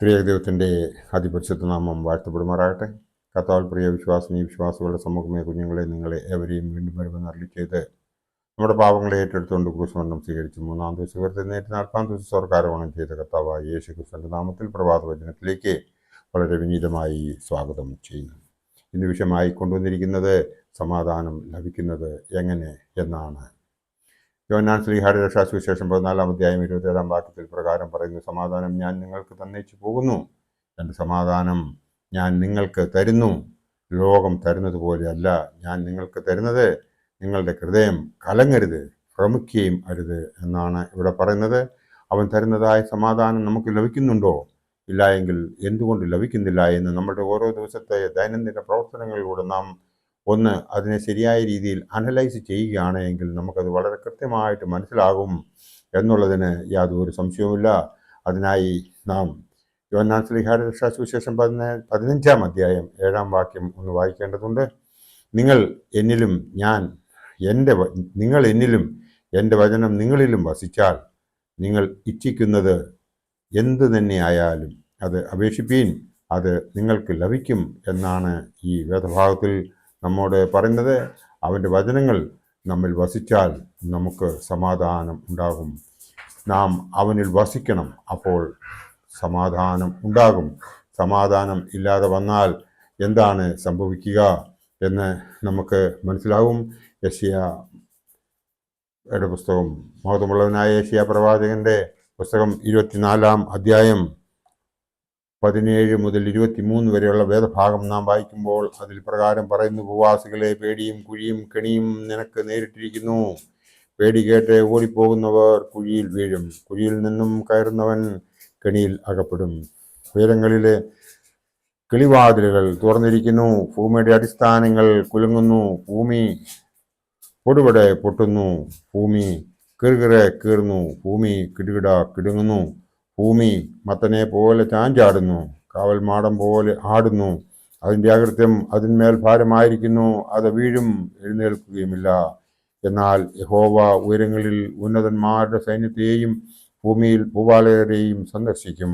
പ്രിയ ദൈവത്തിൻ്റെ അതിപരിശുദ്ധ നാമം വാഴ്ത്തപ്പെടുമാറാകട്ടെ. കർത്താവിൽ പ്രിയ വിശ്വാസികളുടെ സമൂഹമേ, കുഞ്ഞുങ്ങളെ, നിങ്ങളെ എവരെയും വീണ്ടും വരുമെന്ന് അരുളി ചെയ്ത് നമ്മുടെ പാപങ്ങളെ ഏറ്റെടുത്തുകൊണ്ട് ക്രൂശുമരണം സ്വീകരിച്ചു 3-ാം ദിവസം ഉയർത്തെഴുന്നേറ്റ് 40-ാം ദിവസം സ്വർഗ്ഗാരോഹണം ചെയ്ത കർത്താവായ യേശു ക്രിസ്തുവിൻ്റെ നാമത്തിൽ പ്രഭാത വചനത്തിലേക്ക് വളരെ വിനീതമായി സ്വാഗതം ചെയ്യുന്നു. ഇന്ന് വിഷയമായി കൊണ്ടുവന്നിരിക്കുന്നത് സമാധാനം ലഭിക്കുന്നത് എങ്ങനെ എന്നാണ്. യോഹന്നാൻ ശ്ലീഹായുടെ രക്ഷാസുവിശേഷം 14-ാം അധ്യായം 27-ാം വാക്യത്തിൽ പ്രകാരം പറയുന്നു: സമാധാനം ഞാൻ നിങ്ങൾക്ക് തന്നേച്ചു പോകുന്നു, എൻ്റെ സമാധാനം ഞാൻ നിങ്ങൾക്ക് തരുന്നു. ലോകം തരുന്നത് പോലെയല്ല ഞാൻ നിങ്ങൾക്ക് തരുന്നത്. നിങ്ങളുടെ ഹൃദയം കലങ്ങരുത്, ഭ്രമിക്കുകയും അരുത് എന്നാണ് ഇവിടെ പറയുന്നത്. അവൻ തരുന്നതായ സമാധാനം നമുക്ക് ലഭിക്കുന്നുണ്ടോ? ഇല്ല എങ്കിൽ എന്തുകൊണ്ട് ലഭിക്കുന്നില്ല എന്ന് നമ്മുടെ ഓരോ ദിവസത്തെ ദൈനംദിന പ്രവർത്തനങ്ങളിലൂടെ നാം അതിനെ ശരിയായ രീതിയിൽ അനലൈസ് ചെയ്യുകയാണ് എങ്കിൽ നമുക്കത് വളരെ കൃത്യമായിട്ട് മനസ്സിലാകും എന്നുള്ളതിന് യാതൊരു സംശയവുമില്ല. അതിനായി നാം യോഹന്നാൻ ശ്ലീഹായുടെ രക്ഷാസുവിശേഷം 15-ാം അധ്യായം 7-ാം വാക്യം ഒന്ന് വായിക്കേണ്ടതുണ്ട്. നിങ്ങൾ എന്നിലും എൻ്റെ വചനം നിങ്ങളിലും വസിച്ചാൽ നിങ്ങൾ ഇച്ഛിക്കുന്നത് എന്തു തന്നെയായാലും അത് അപേക്ഷിപ്പീൻ, അത് നിങ്ങൾക്ക് ലഭിക്കും എന്നാണ് ഈ വേദഭാഗത്തിൽ നമ്മോട് പറയുന്നത്. അവൻ്റെ വചനങ്ങൾ നമ്മിൽ വസിച്ചാൽ നമുക്ക് സമാധാനം ഉണ്ടാകും. നാം അവനിൽ വസിക്കണം, അപ്പോൾ സമാധാനം ഉണ്ടാകും. സമാധാനം ഇല്ലാതെ വന്നാൽ എന്താണ് സംഭവിക്കുക എന്ന് നമുക്ക് മനസ്സിലാവും. യെശയ്യായുടെ പുസ്തകം, മഹത്വമുള്ളവനായ യെശയ്യാ പ്രവാചകന്റെ പുസ്തകം 24-ാം അധ്യായം 17 മുതൽ 23 വരെയുള്ള വേദഭാഗം നാം വായിക്കുമ്പോൾ അതിൽ പ്രകാരം പറയുന്നു: ഉപവാസികളെ, പേടിയും കുഴിയും കെണിയും നിനക്ക് നേരിട്ടിരിക്കുന്നു. പേടി കേട്ട് ഓടിപ്പോകുന്നവർ കുഴിയിൽ വീഴും, കുഴിയിൽ നിന്നും കയറുന്നവൻ കെണിയിൽ അകപ്പെടും. ഉയരങ്ങളിലെ കിളിവാതിലുകൾ തുറന്നിരിക്കുന്നു, ഭൂമിയുടെ അടിസ്ഥാനങ്ങൾ കുലുങ്ങുന്നു, ഭൂമി പൊടുപടെ പൊട്ടുന്നു, ഭൂമി കീറുകിറെ കീറുന്നു, ഭൂമി കിടുകിട കിടുങ്ങുന്നു, ഭൂമി മത്തനെ പോലെ ചാഞ്ചാടുന്നു, കാവൽ മാടം പോലെ ആടുന്നു. അതിൻ്റെ അകൃത്യം അതിന്മേൽ ഭാരമായിരിക്കുന്നു, അത് വീഴും, എഴുന്നേൽക്കുകയുമില്ല. എന്നാൽ യഹോവ ഉയരങ്ങളിൽ ഉന്നതന്മാരുടെ സൈന്യത്തെയും ഭൂമിയിൽ ഭൂപാലകരെയും സന്ദർശിക്കും.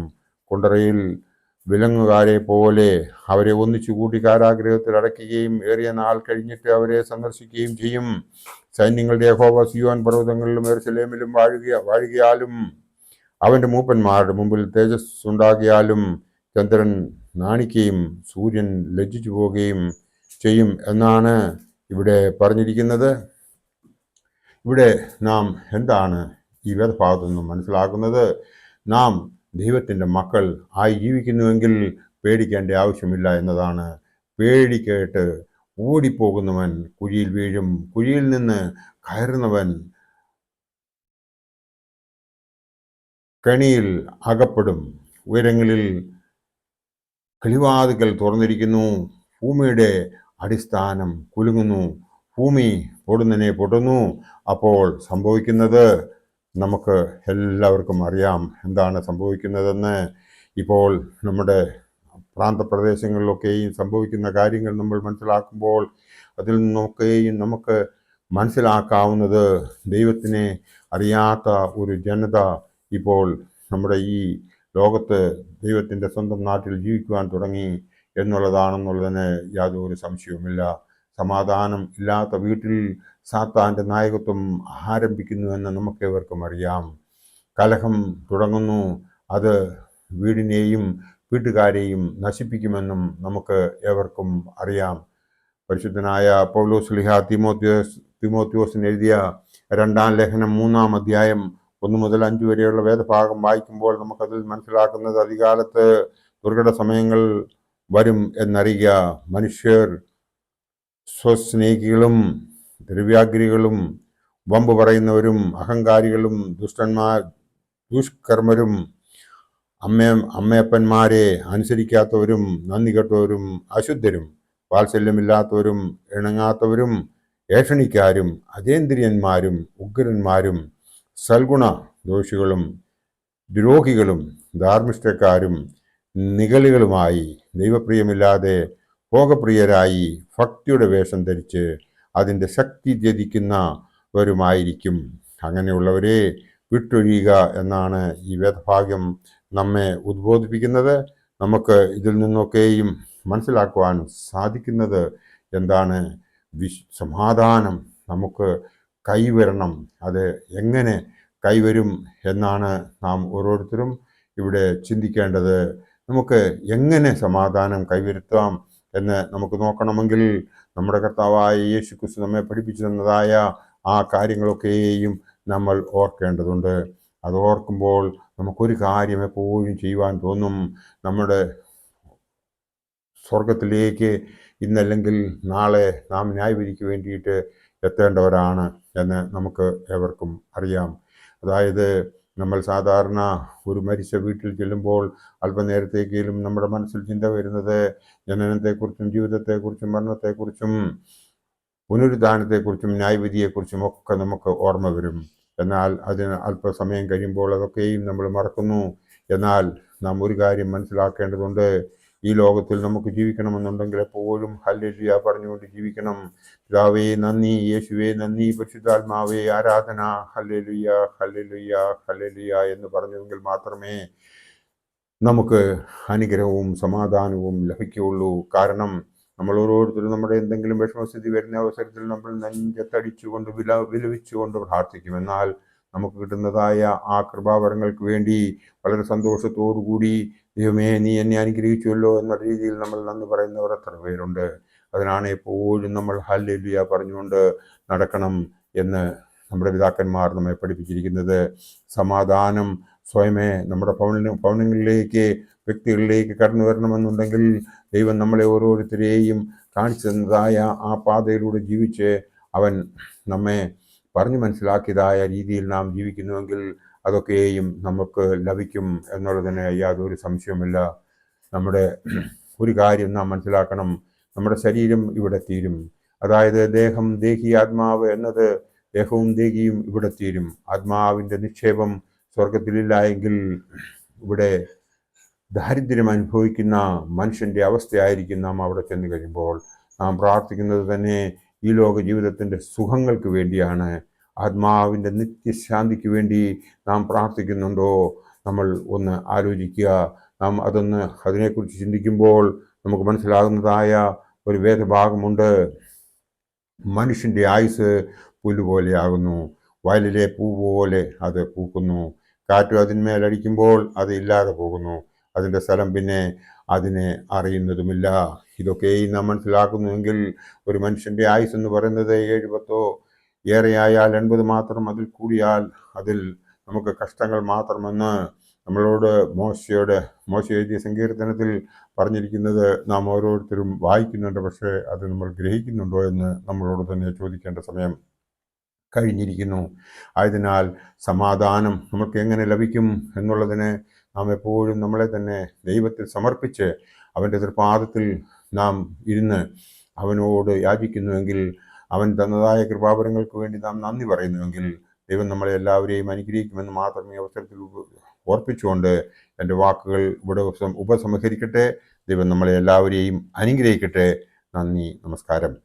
കുണ്ടറയിൽ വിലങ്ങുകാരെ പോലെ അവരെ ഒന്നിച്ചു കൂട്ടി കാരാഗ്രഹത്തിൽ അടയ്ക്കുകയും ഏറിയ നാൾ കഴിഞ്ഞിട്ട് അവരെ സന്ദർശിക്കുകയും ചെയ്യും. സൈന്യങ്ങളുടെ യഹോവ സിയോൻ പർവ്വതങ്ങളിലും യെരൂശലേമിലും വാഴുകയാലും അവൻ്റെ മൂപ്പന്മാരുടെ മുമ്പിൽ തേജസ് ഉണ്ടാകിയാലും ചന്ദ്രൻ നാണിക്കുകയും സൂര്യൻ ലജ്ജിച്ചു പോവുകയും ചെയ്യും എന്നാണ് ഇവിടെ പറഞ്ഞിരിക്കുന്നത്. ഇവിടെ നാം എന്താണ് ഈ വേദഭാഗത്തു നിന്നും മനസ്സിലാക്കുന്നത്? നാം ദൈവത്തിൻ്റെ മക്കൾ ആയി ജീവിക്കുന്നുവെങ്കിൽ പേടിക്കേണ്ട ആവശ്യമില്ല എന്നതാണ്. പേടി കേട്ട് ഓടിപ്പോകുന്നവൻ കുഴിയിൽ വീഴും, കുഴിയിൽ നിന്ന് കയറുന്നവൻ കെണിയിൽ അകപ്പെടും. ഉയരങ്ങളിൽ കിളിവാതിൽക്കൽ തുറന്നിരിക്കുന്നു, ഭൂമിയുടെ അടിസ്ഥാനം കുലുങ്ങുന്നു, ഭൂമി പൊടുന്നനെ പൊട്ടുന്നു. അപ്പോൾ സംഭവിക്കുന്നത് നമുക്ക് എല്ലാവർക്കും അറിയാം എന്താണ് സംഭവിക്കുന്നതെന്ന്. ഇപ്പോൾ നമ്മുടെ പ്രാന്തപ്രദേശങ്ങളിലൊക്കെയും സംഭവിക്കുന്ന കാര്യങ്ങൾ നമ്മൾ മനസ്സിലാക്കുമ്പോൾ അതിൽ നിന്നൊക്കെയും നമുക്ക് മനസ്സിലാക്കാവുന്നത് ദൈവത്തിനെ അറിയാത്ത ഒരു ജനത ഇപ്പോൾ നമ്മുടെ ഈ ലോകത്ത് ദൈവത്തിൻ്റെ സ്വന്തം നാട്ടിൽ ജീവിക്കുവാൻ തുടങ്ങി എന്നുള്ളതാണെന്നുള്ളതിന് യാതൊരു സംശയവുമില്ല. സമാധാനം ഇല്ലാത്ത വീട്ടിൽ സാത്താൻ്റെ നായകത്വം ആരംഭിക്കുന്നുവെന്ന് നമുക്കേവർക്കും അറിയാം. കലഹം തുടങ്ങുന്നു, അത് വീടിനെയും വീട്ടുകാരെയും നശിപ്പിക്കുമെന്നും നമുക്ക് ഏവർക്കും അറിയാം. പരിശുദ്ധനായ പൗലോസ് ശ്ലീഹാ തീമോത്തിയോസിന് എഴുതിയ 2-ാം ലേഖനം 3-ാം അധ്യായം 1 മുതൽ 5 വരെയുള്ള വേദഭാഗം വായിക്കുമ്പോൾ നമുക്കതിൽ മനസ്സിലാക്കുന്നത്: അധികാലത്ത് ദുർഘട സമയങ്ങൾ വരും എന്നറിയുക. മനുഷ്യർ സ്വസ്നേഹികളും ദ്രവ്യാഗ്രഹികളും വമ്പ് പറയുന്നവരും അഹങ്കാരികളും ദുഷ്കർമ്മരും അമ്മയപ്പന്മാരെ അനുസരിക്കാത്തവരും നന്ദി കെട്ടവരും അശുദ്ധരും വാത്സല്യമില്ലാത്തവരും ഇണങ്ങാത്തവരും ഏഷണിക്കാരും അതേന്ദ്രിയന്മാരും ഉഗ്രന്മാരും സൽഗുണ ദോഷികളും ദ്രോഹികളും ധാർമ്മിഷ്ഠക്കാരും നിഗളികളുമായി ദൈവപ്രിയമില്ലാതെ ഭോഗപ്രിയരായി ഭക്തിയുടെ വേഷം ധരിച്ച് അതിൻ്റെ ശക്തി ത്യജിക്കുന്നവരുമായിരിക്കും. അങ്ങനെയുള്ളവരെ വിട്ടൊഴിയുക എന്നാണ് ഈ വേദഭാഗ്യം നമ്മെ ഉദ്ബോധിപ്പിക്കുന്നത്. നമുക്ക് ഇതിൽ നിന്നൊക്കെയും മനസ്സിലാക്കുവാൻ സാധിക്കുന്നത് എന്താണ്? സമാധാനം നമുക്ക് കൈവരണം. അത് എങ്ങനെ കൈവരും എന്നാണ് നാം ഓരോരുത്തരും ഇവിടെ ചിന്തിക്കേണ്ടത്. നമുക്ക് എങ്ങനെ സമാധാനം കൈവരുത്താം എന്ന് നമുക്ക് നോക്കണമെങ്കിൽ നമ്മുടെ കർത്താവായ യേശു ക്രിസ്തു നമ്മെ പഠിപ്പിച്ചു തന്നതായ ആ കാര്യങ്ങളൊക്കെയും നമ്മൾ ഓർക്കേണ്ടതുണ്ട്. അത് ഓർക്കുമ്പോൾ നമുക്കൊരു കാര്യം എപ്പോഴും ചെയ്യുവാൻ തോന്നും. നമ്മുടെ സ്വർഗത്തിലേക്ക് ഇന്നല്ലെങ്കിൽ നാളെ നാം ന്യായവിധിക്ക് വേണ്ടിയിട്ട് എത്തേണ്ടവരാണ് എന്ന് നമുക്ക് ഏവർക്കും അറിയാം. അതായത് നമ്മൾ സാധാരണ ഒരു മരിച്ച വീട്ടിൽ ചെല്ലുമ്പോൾ അല്പനേരത്തേക്കെങ്കിലും നമ്മുടെ മനസ്സിൽ ചിന്ത വരുന്നത് ജനനത്തെക്കുറിച്ചും ജീവിതത്തെക്കുറിച്ചും മരണത്തെക്കുറിച്ചും പുനരുദ്ധാനത്തെക്കുറിച്ചും ന്യായവിധിയെക്കുറിച്ചും ഒക്കെ നമുക്ക് ഓർമ്മ വരും. എന്നാൽ അതിന് അല്പസമയം കഴിയുമ്പോൾ അതൊക്കെയും നമ്മൾ മറക്കുന്നു. എന്നാൽ നാം ഒരു കാര്യം മനസ്സിലാക്കേണ്ടതുണ്ട്. ഈ ലോകത്തിൽ നമുക്ക് ജീവിക്കണമെന്നുണ്ടെങ്കിൽ എപ്പോഴും ഹല്ലേലൂയ പറഞ്ഞുകൊണ്ട് ജീവിക്കണം. പിതാവേ നന്ദി, യേശുവേ നന്ദി, പരിശുദ്ധാത്മാവേ ആരാധന, ഹല്ലേലൂയ ഹല്ലേലൂയ ഹല്ലേലൂയ എന്ന് പറഞ്ഞെങ്കിൽ മാത്രമേ നമുക്ക് അനുഗ്രഹവും സമാധാനവും ലഭിക്കുകയുള്ളൂ. കാരണം നമ്മൾ ഓരോരുത്തരും നമ്മുടെ എന്തെങ്കിലും വിഷമസ്ഥിതി വരുന്ന അവസരത്തിൽ നമ്മൾ നെഞ്ചത്തടിച്ചുകൊണ്ട് വിലപിച്ചുകൊണ്ട് പ്രാർത്ഥിക്കും. എന്നാൽ നമുക്ക് കിട്ടുന്നതായ ആ കൃപാവരങ്ങൾക്ക് വേണ്ടി വളരെ സന്തോഷത്തോടു കൂടി ദൈവമേ നീ എന്നെ അനുഗ്രഹിച്ചുവല്ലോ എന്ന രീതിയിൽ നമ്മൾ നന്ദി പറയുന്നവർ എത്ര പേരുണ്ട്. അതിനാണ് എപ്പോഴും നമ്മൾ ഹല്ലേലൂയ പറഞ്ഞുകൊണ്ട് നടക്കണം എന്ന് നമ്മുടെ പിതാക്കന്മാർ നമ്മെ പഠിപ്പിച്ചിരിക്കുന്നത്. സമാധാനം സ്വയമേ നമ്മുടെ ഭവനങ്ങളിലേക്ക് വ്യക്തികളിലേക്ക് കടന്നു വരണമെന്നുണ്ടെങ്കിൽ ദൈവം നമ്മളെ ഓരോരുത്തരെയും കാണിച്ചു തന്നതായ ആ പാതയിലൂടെ ജീവിച്ച് അവൻ നമ്മെ പറഞ്ഞു മനസ്സിലാക്കിയതായ രീതിയിൽ നാം ജീവിക്കുന്നുവെങ്കിൽ അതൊക്കെയും നമുക്ക് ലഭിക്കും എന്നുള്ളതിന് യാതൊരു സംശയവുമില്ല. നമ്മുടെ ഒരു കാര്യം നാം മനസ്സിലാക്കണം. നമ്മുടെ ശരീരം ഇവിടെ തീരും. അതായത് ദേഹം, ദേഹി, ആത്മാവ് എന്നത് ദേഹവും ദേഹിയും ഇവിടെ തീരും. ആത്മാവിൻ്റെ നിക്ഷേപം സ്വർഗത്തിലില്ല എങ്കിൽ ഇവിടെ ദാരിദ്ര്യം അനുഭവിക്കുന്ന മനുഷ്യൻ്റെ അവസ്ഥയായിരിക്കും നാം അവിടെ ചെന്ന് കഴിയുമ്പോൾ. നാം പ്രാർത്ഥിക്കുന്നത് തന്നെ ഈ ലോക ജീവിതത്തിൻ്റെ സുഖങ്ങൾക്ക് വേണ്ടിയാണ്. ആത്മാവിൻ്റെ നിത്യശാന്തിക്ക് വേണ്ടി നാം പ്രാർത്ഥിക്കുന്നുണ്ടോ? നമ്മൾ ഒന്ന് ആലോചിക്കുക. നാം അതിനെക്കുറിച്ച് ചിന്തിക്കുമ്പോൾ നമുക്ക് മനസ്സിലാകുന്നതായ ഒരു വേദഭാഗമുണ്ട്. മനുഷ്യൻ്റെ ആയുസ് പുല്ലുപോലെയാകുന്നു, വയലിലെ പൂ പോലെ അത് പൂക്കുന്നു. കാറ്റ് അതിന്മേലടിക്കുമ്പോൾ അത് ഇല്ലാതെ പോകുന്നു, അതിൻ്റെ സ്ഥലം പിന്നെ അതിനെ അറിയുന്നതുമില്ല. ഇതൊക്കെയും നാം മനസ്സിലാക്കുന്നുവെങ്കിൽ ഒരു മനുഷ്യൻ്റെ ആയുസ് എന്ന് പറയുന്നത് 70 ഏറെയായാൽ 80 മാത്രം, അതിൽ കൂടിയാൽ അതിൽ നമുക്ക് കഷ്ടങ്ങൾ മാത്രമെന്ന് നമ്മളോട് മോശ എഴുതിയ സങ്കീർത്തനത്തിൽ പറഞ്ഞിരിക്കുന്നത് നാം ഓരോരുത്തരും വായിക്കുന്നുണ്ട്. പക്ഷേ അത് നമ്മൾ ഗ്രഹിക്കുന്നുണ്ടോ എന്ന് നമ്മളോട് തന്നെ ചോദിക്കേണ്ട സമയം കഴിഞ്ഞിരിക്കുന്നു. ആയതിനാൽ സമാധാനം നമുക്ക് എങ്ങനെ ലഭിക്കും എന്നുള്ളതിന് നാം എപ്പോഴും നമ്മളെ തന്നെ ദൈവത്തിൽ സമർപ്പിച്ച് അവൻ്റെ തൃപാദത്തിൽ നാം ഇരുന്ന് അവനോട് യാചിക്കുന്നുവെങ്കിൽ, അവൻ തന്നതായ കൃപാവരങ്ങൾക്ക് വേണ്ടി നാം നന്ദി പറയുന്നുവെങ്കിൽ ദൈവം നമ്മളെ എല്ലാവരെയും അനുഗ്രഹിക്കുമെന്ന് മാത്രമേ അവസരത്തിൽ ഓർപ്പിച്ചുകൊണ്ട് എൻ്റെ വാക്കുകൾ ഇവിടെ ഉപസംഹരിക്കട്ടെ. ദൈവം നമ്മളെ എല്ലാവരെയും അനുഗ്രഹിക്കട്ടെ. നന്ദി, നമസ്കാരം.